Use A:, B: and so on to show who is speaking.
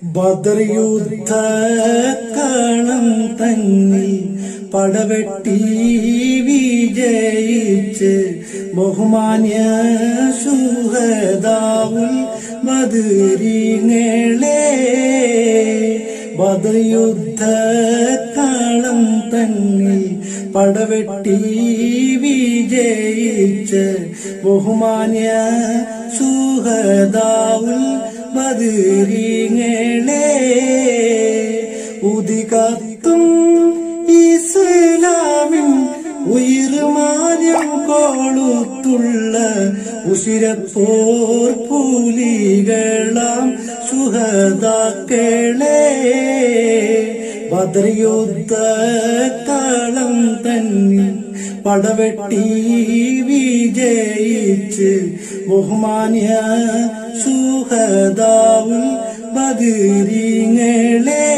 A: ബദർ യുദ്ധക്കളം തന്നിൽ പടവെട്ടി വിജയിച്ച് ബഹുമാന്യ ശുഹദാവുൽ ബദരീങ്ങളെ. ബദർ യുദ്ധക്കളം തന്നിൽ പടവെട്ടി വിജയിച്ച് ബഹുമാന്യ ശുഹദാവുൽ ബദരീങ്ങളെ. ഉദികത്തും ഇസ്ലാമിൻ ഉയർമാനം കൊളുത്തുള്ള ഉശിരപ്പോർ പുലികളാം ശുഹദാക്കളെ. ബദർ യുദ്ധക്കളം തന്നിൽ പടവെട്ടി വിജയിച്ച് ബഹുമാന്യ ശുഹദാവുൽ ബദരീങ്ങളെ.